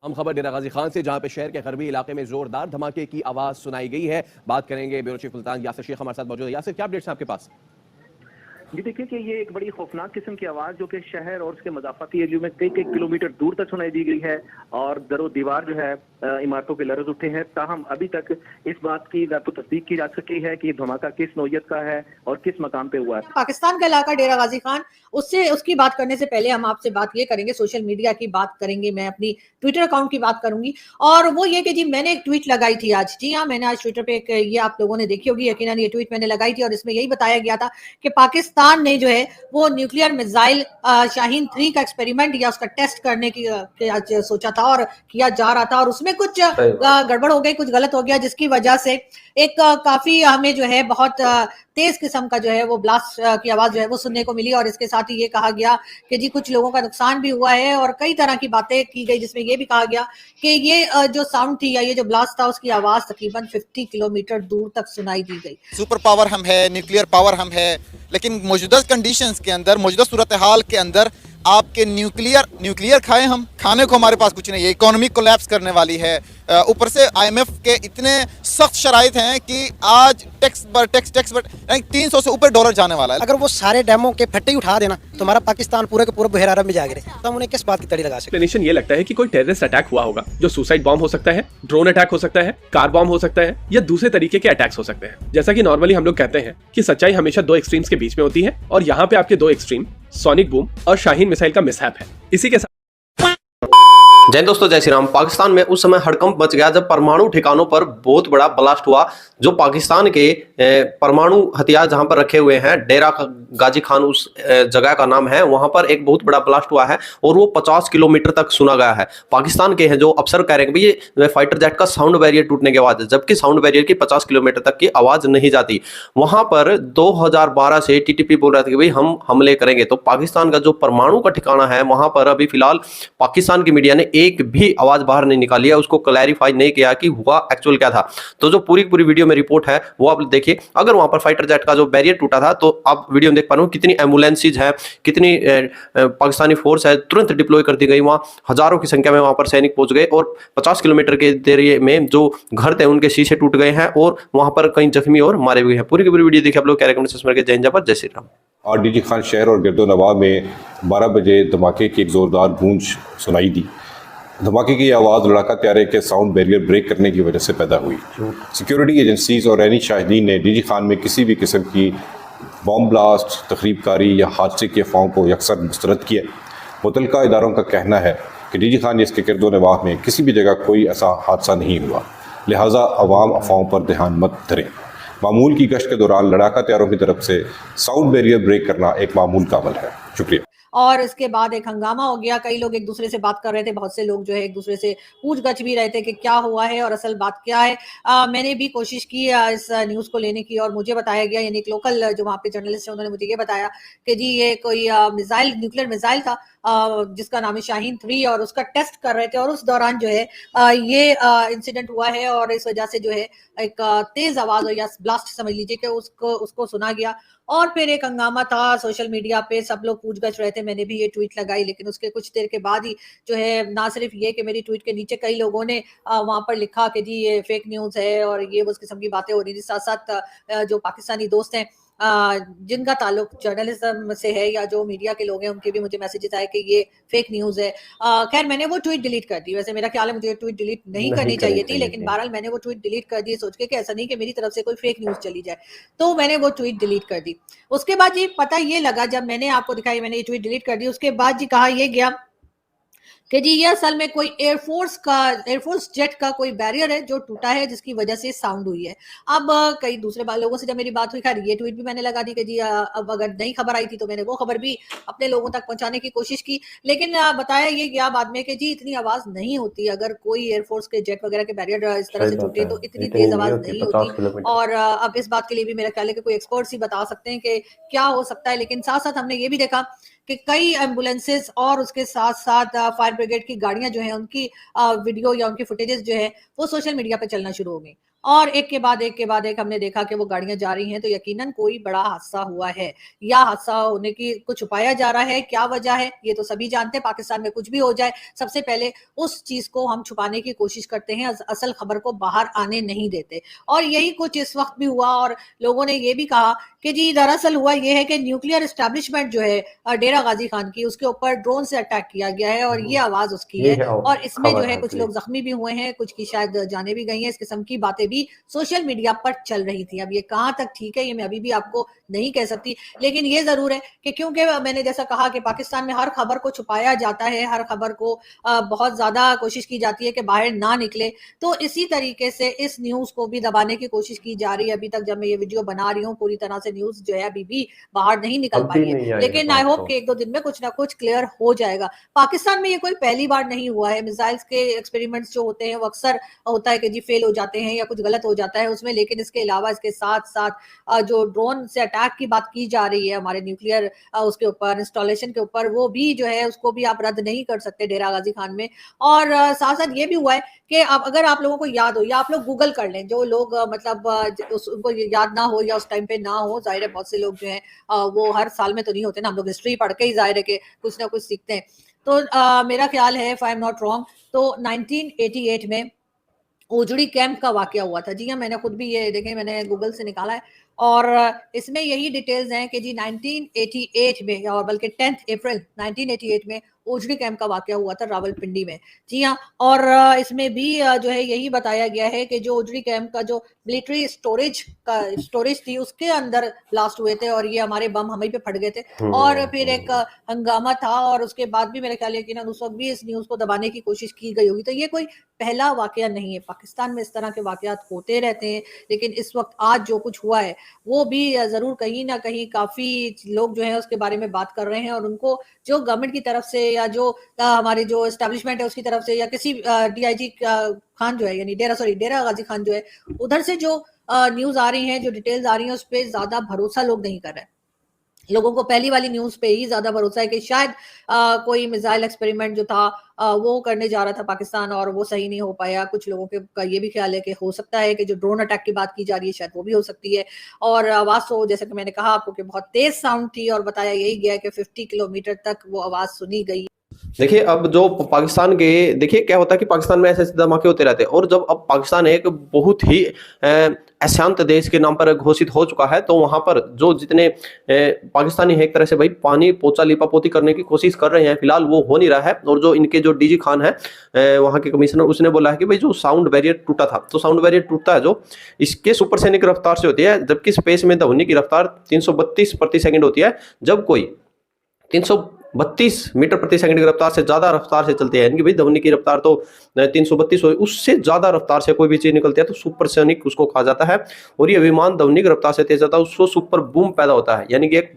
हम खबर डेरा गाजी खान से, जहां पे शहर के गरबी इलाके में जोरदार धमाके की आवाज सुनाई गई है। बात करेंगे ब्यूरो चीफ सुल्तान यासिर शेख हमारे साथ मौजूद है। यासिर, क्या अपडेट्स हैं आपके पास? जी देखिए कि ये एक बड़ी खौफनाक किस्म की आवाज जो कि शहर और उसके मजाफती एरियो में कई कई किलोमीटर दूर तक सुनाई दी गई है और दरो दीवार जो है इमारतों के लरज उठे हैं। ताहम अभी तक इस बात की ना तो तस्दीक की जा सकी है कि धमाका किस नौयत का है और किस मकाम पे हुआ है। पाकिस्तान का इलाका डेरा गाजी खान, उससे उसकी बात करने से पहले हम आपसे बात ये करेंगे, सोशल मीडिया की बात करेंगे। मैं अपनी ट्विटर अकाउंट की बात करूंगी और वो ये कि जी मैंने एक ट्वीट लगाई थी आज। जी हाँ, मैंने आज ट्विटर पे एक, ये आप लोगों ने देखी होगी यकीनन, ये ट्वीट मैंने लगाई थी और इसमें यही बताया गया था कि पाकिस्तान ने जो है वो न्यूक्लियर मिसाइल शाहीन 3 का एक्सपेरिमेंट या उसका टेस्ट करने की आज सोचा था और किया जा रहा था और उसमें कुछ गड़बड़ हो गई, कुछ गलत हो गया, जिसकी वजह से एक काफी हमें जो है बहुत तेज किस्म का जो है वो ब्लास्ट की आवाज जो है वो सुनने को मिली और इसके साथ ही ये कहा गया कि जी कुछ लोगों का नुकसान भी हुआ है और कई तरह की बातें की गई, जिसमें ये भी कहा गया कि ये जो साउंड थी या ये जो ब्लास्ट था उसकी आवाज तकरीबन 50 किलोमीटर दूर तक सुनाई दी गई। सुपर पावर हम है, न्यूक्लियर पावर हम है, लेकिन मौजूदा कंडीशंस के अंदर, मौजूदा सूरत हाल के अंदर आपके न्यूक्लियर खाए हम, खाने को हमारे पास कुछ नहीं है। इकोनॉमी कोलैप्स करने वाली है, ऊपर से IMF के इतने सख्त शराइत हैं कि आज टैक्स 300 से ऊपर डॉलर जाने वाला है। अगर वो सारे डैमों के फट्टे ही उठा देना तो हमारा पाकिस्तान पूरे के पूरे बहर अरब में जा गिरे, तो हम उन्हें किस बात की तड़ी लगा सकते? एक्सप्लेनेशन ये लगता है कि कोई टेररिस्ट अटैक हुआ होगा, जो सुसाइड बॉम्ब हो सकता है, ड्रोन अटैक हो सकता है, कार बॉम्ब हो सकता है या दूसरे तरीके के अटैक्स हो सकते हैं। जैसा कि नॉर्मली हम लोग कहते हैं कि सच्चाई हमेशा दो एक्सट्रीम्स के बीच में होती है और यहाँ पे आपके दो एक्सट्रीम सोनिक बूम और शाहीन मिसाइल का मिसहैप है। इसी के साथ जय दोस्तों, जय श्री राम। पाकिस्तान में उस समय हड़कंप मच गया जब परमाणु ठिकानों पर बहुत बड़ा ब्लास्ट हुआ। जो पाकिस्तान के परमाणु हथियार जहां पर रखे हुए हैं, डेरा गाजी खान उस जगह का नाम है, वहां पर एक बहुत बड़ा ब्लास्ट हुआ है और वो 50 किलोमीटर तक सुना गया है। पाकिस्तान के हैं जो अफसर कह रहे हैं कि ये फाइटर जेट का साउंड बैरियर टूटने की आवाज है, जबकि साउंड बैरियर की 50 किलोमीटर तक की आवाज नहीं जाती। वहां पर 2012 से TTP बोल रहा था कि भाई हम हमले करेंगे। तो पाकिस्तान का जो परमाणु का ठिकाना है वहां पर अभी फिलहाल पाकिस्तान की मीडिया ने एक भी आवाज बाहर नहीं निकाली है, उसको क्लैरिफाई नहीं किया कि हुआ एक्चुअल क्या था। तो जो पूरी वीडियो में रिपोर्ट है वो आप देखिए। अगर वहां पर फाइटर जेट का जो बैरियर टूटा था तो आप वीडियो में देख पा रहे हो कितनी एम्बुलेंसेज है, कितनी पाकिस्तानी फोर्स है तुरंत डिप्लॉय कर दी गई। वहां हजारों की संख्या में वहां पर सैनिक पहुंच गए और 50 किलोमीटर के एरिया में जो घर थे उनके शीशे टूट गए हैं और वहां पर कई जख्मी और मारे हुए हैं। पूरी की पूरी वीडियो देखिए आप लोग। जय हिंद, जय श्री राम। और DG खान शहर और गिरदोनवा में 12 बजे धमाके की एक जोरदार गूंज सुनाई दी। धमाके की आवाज़ लड़ाका त्यारे के साउंड बैरियर ब्रेक करने की वजह से पैदा हुई। सिक्योरिटी एजेंसीज और रैनी शाहिदीन ने DG खान में किसी भी किस्म की बॉम्ब ब्लास्ट, तखरीबकारी या हादसे की अफवाहों को यकसर मुस्तरद किया। मुतल्लिका इदारों का कहना है कि DG खान इसके गिरदोनवाह में किसी भी जगह कोई ऐसा हादसा नहीं हुआ, लिहाजा अवाम अफवाहों पर ध्यान मत धरें। मामूल की गश्त के दौरान लड़ाका त्यारों की तरफ से साउंड बैरियर ब्रेक करना एक मामूल का अमल है। शुक्रिया। और इसके बाद एक हंगामा हो गया, कई लोग एक दूसरे से बात कर रहे थे, बहुत से लोग जो है एक दूसरे से पूछ-गछ भी रहे थे कि क्या हुआ है और असल बात क्या है। मैंने भी कोशिश की इस न्यूज़ को लेने की और मुझे बताया गया, यानी एक लोकल जो वहाँ पे जर्नलिस्ट है उन्होंने मुझे ये बताया कि जी ये कोई मिसाइल, न्यूक्लियर मिसाइल था जिसका नाम है शाहीन 3 और उसका टेस्ट कर रहे थे और उस दौरान जो है ये इंसिडेंट हुआ है और इस वजह से जो है एक तेज आवाज या ब्लास्ट समझ लीजिए कि उसको सुना गया और फिर एक हंगामा था सोशल मीडिया पे, सब लोग पूछ-गछ रहे थे। मैंने भी ये ट्वीट लगाई, लेकिन उसके कुछ देर के बाद ही जो है ना सिर्फ ये कि मेरी ट्वीट के नीचे कई लोगों ने वहां पर लिखा कि जी ये फेक न्यूज़ है और ये उस किस्म की बातें हो रही थी। साथ-साथ जो पाकिस्तानी दोस्त हैं जिनका ताल्लुक जर्नलिज्म से है या जो मीडिया के लोग हैं उनके भी मुझे मैसेजेस आए कि ये फेक न्यूज़ है। खैर मैंने वो ट्वीट डिलीट कर दी। वैसे मेरा ख्याल है मुझे ट्वीट डिलीट नहीं करनी चाहिए थी, लेकिन बहरहाल मैंने वो ट्वीट डिलीट कर दी सोच के कि ऐसा नहीं कि मेरी तरफ से कोई फेक न्यूज़ चली जाए, तो मैंने वो ट्वीट डिलीट कर दी। उसके बाद जी पता ये लगा, जब मैंने आपको दिखाई मैंने ये ट्वीट डिलीट कर दी, उसके बाद जी कहा ये गया कि जी ये असल में कोई एयरफोर्स जेट का कोई बैरियर है जो टूटा है जिसकी वजह से साउंड हुई है। अब कई दूसरे लोगों से जब मेरी बात हुई, खैर ये ट्वीट भी मैंने लगा दी कि जी अब अगर नई खबर आई थी तो मैंने वो खबर भी अपने लोगों तक पहुंचाने की कोशिश की, लेकिन बताया ये गया बाद में कि जी इतनी आवाज नहीं होती, अगर कोई एयरफोर्स के जेट वगैरह के बैरियर इस तरह से टूटे तो इतनी तेज आवाज नहीं होती। और अब इस बात के लिए भी मेरा ख्याल है कि कोई एक्सपर्ट्स ही बता सकते हैं कि क्या हो सकता है। लेकिन साथ साथ हमने ये भी देखा कि कई एम्बुलेंसेस और उसके साथ साथ फायर ब्रिगेड की गाड़ियां जो हैं उनकी वीडियो या उनकी फुटेजेस जो है वो सोशल मीडिया पे चलना शुरू हो गई और एक के बाद एक हमने देखा कि वो गाड़ियां जा रही हैं, तो यकीनन कोई बड़ा हादसा हुआ है या हादसा होने की को छुपाया जा रहा है। क्या वजह है ये तो सभी जानते हैं। पाकिस्तान में कुछ भी हो जाए सबसे पहले उस चीज को हम छुपाने की कोशिश करते हैं, असल खबर को बाहर आने नहीं देते, और यही कुछ इस वक्त भी हुआ। और लोगों ने ये भी कहा कि जी दरअसल हुआ ये है कि न्यूक्लियर एस्टेब्लिशमेंट जो है डेरा गाजी खान की, उसके ऊपर ड्रोन से अटैक किया गया है और ये आवाज उसकी है, और इसमें जो है कुछ लोग जख्मी भी हुए हैं, कुछ की शायद जाने भी गई हैं। इस किस्म की बातें भी सोशल मीडिया पर चल रही थी। अब ये कहां तक ठीक है ये मैं अभी भी आपको नहीं कह सकती, लेकिन ये जरूर है कि क्योंकि मैंने जैसा कहा कि पाकिस्तान में हर खबर को छुपाया जाता है, हर खबर को बहुत ज्यादा कोशिश की जाती है कि बाहर ना निकले, तो इसी तरीके से इस न्यूज को भी दबाने की कोशिश की जा रही है। अभी तक जब मैं ये वीडियो बना रही हूँ पूरी तरह से न्यूज जो है अभी भी बाहर नहीं निकल पाई है, लेकिन आई होप कि एक दो दिन में कुछ ना कुछ क्लियर हो जाएगा। पाकिस्तान में ये कोई पहली बार नहीं हुआ है। मिसाइल्स के एक्सपेरिमेंट्स जो होते हैं वो अक्सर होता है कि जी फेल हो जाते हैं या कुछ गलत हो जाता है उसमें, लेकिन इसके अलावा इसके साथ साथ जो ड्रोन से अटैक की बात की जा रही है हमारे न्यूक्लियर उसके ऊपर इंस्टॉलेशन के ऊपर, वो भी जो है उसको भी आप रद्द नहीं कर सकते डेरा गाजी खान में। और साथ साथ ये भी हुआ है कि अब अगर आप लोगों को याद हो या आप लोग गूगल कर लें, जो लोग मतलब उनको याद ना हो या उस टाइम पे ना हो, जाहिर है बहुत से लोग जो हैं वो हर साल में तो नहीं होते ना, हम लोग हिस्ट्री पढ़ के ही जाहिर है कि कुछ ना कुछ सीखते हैं। तो मेरा ख्याल है if I am not wrong तो 1988 में ओजड़ी कैंप का वाकया हुआ था। जी हाँ, मैंने खुद भी ये देखें, मैंने गूगल से निकाला है और इसमें यही डिटेल्स हैं कि जी 1988 में और बल्कि 10 अप्रैल 1988 में ओजड़ी कैंप का वाकया हुआ था रावलपिंडी में। जी हाँ, और इसमें भी जो है यही बताया गया है कि जो ओजड़ी कैंप का जो मिलिट्री स्टोरेज थी उसके अंदर ब्लास्ट हुए थे और ये हमारे बम हमें पे फट गए थे और फिर एक हंगामा था और उसके बाद भी मेरे ख्याल है कि ना उस वक्त भी इस न्यूज को दबाने की कोशिश की गई होगी। तो ये कोई पहला वाकया नहीं है, पाकिस्तान में इस तरह के वाकयात होते रहते हैं, लेकिन इस वक्त आज जो कुछ हुआ है वो भी जरूर कहीं ना कहीं काफी लोग जो है उसके बारे में बात कर रहे हैं और उनको जो गवर्नमेंट की तरफ से या जो हमारे जो एस्टेब्लिशमेंट है उसकी तरफ से या किसी डीआईजी खान जो है यानी डेरा गाजी खान जो है उधर से जो न्यूज आ रही है, जो डिटेल्स आ रही है उस पर ज्यादा भरोसा लोग नहीं कर रहे हैं। लोगों को पहली वाली न्यूज पे ही ज्यादा भरोसा है कि शायद कोई मिसाइल एक्सपेरिमेंट जो था वो करने जा रहा था पाकिस्तान और वो सही नहीं हो पाया। कुछ लोगों के का ये भी ख्याल है कि हो सकता है कि जो ड्रोन अटैक की बात की जा रही है शायद वो भी हो सकती है। और आवाज तो जैसे कि मैंने कहा आपको कि बहुत तेज साउंड थी और बताया यही गया कि 50 किलोमीटर तक वो आवाज सुनी गई। देखिए अब जो पाकिस्तान के देखिए क्या होता है कि पाकिस्तान में ऐसे धमाके होते रहते हैं और जब अब पाकिस्तान एक बहुत ही अशांत देश के नाम पर घोषित हो चुका है तो वहां पर जो जितने पाकिस्तानी है एक तरह से भाई पानी पोचा लिपापोती करने की कोशिश कर रहे हैं, फिलहाल वो हो नहीं रहा है। और जो इनके जो डीजी खान है वहां के कमिश्नर, उसने बोला है कि भाई जो साउंड बैरियर टूटा था, तो साउंड बैरियर टूटता है जो इसके सुपरसोनिक रफ्तार से होती है, जबकि स्पेस में ध्वनि की रफ्तार 332 प्रति सेकंड होती है, जब कोई 332 मीटर प्रति सेकंड की रफ्तार से ज्यादा रफ्तार से चलती है, यानी कि भाई ध्वनि की रफ्तार तो 332 हो, उससे ज्यादा रफ्तार से कोई भी चीज निकलती है तो सुपरसोनिक उसको कहा जाता है। और ये विमान ध्वनि की रफ्तार से तेज जाता है, उसको सुपर बूम पैदा होता है, यानी कि एक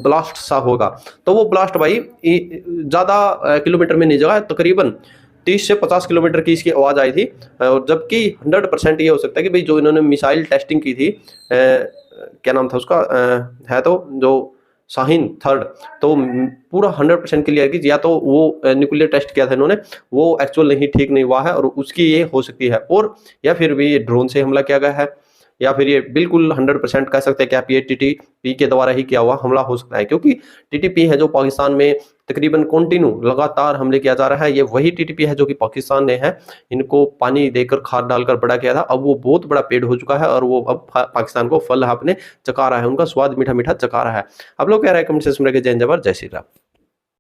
ब्लास्ट सा होगा। तो वो ब्लास्ट भाई ज्यादा किलोमीटर में नहीं जाएगा, तकरीबन 30 से 50 किलोमीटर की इसकी आवाज आई थी। और जबकि 100% ये हो सकता है कि भाई जो इन्होंने मिसाइल टेस्टिंग की थी, क्या नाम था उसका, है तो जो शाहीन 3rd, तो पूरा 100% क्लियर की या तो वो न्यूक्लियर टेस्ट किया था इन्होंने, वो एक्चुअल नहीं ठीक नहीं हुआ है और उसकी ये हो सकती है। और या फिर भी ये ड्रोन से हमला किया गया है या फिर ये बिल्कुल 100% कह सकते हैं कि आप ये टीटीपी के द्वारा ही किया हुआ हमला हो सकता है, क्योंकि टीटीपी है जो पाकिस्तान में तकरीबन कंटिन्यू लगातार हमले किया जा रहा है। ये वही टीटीपी है जो कि पाकिस्तान ने है इनको पानी देकर खाद डालकर बड़ा किया था, अब वो बहुत बड़ा पेड़ हो चुका है और वो अब पाकिस्तान को फल अपने चका रहा है, उनका स्वाद मीठा मीठा चका रहा है। आप लोग कह रहे हैं कमेंट सेक्शन में जय हिंद जय भारत जय श्री राम।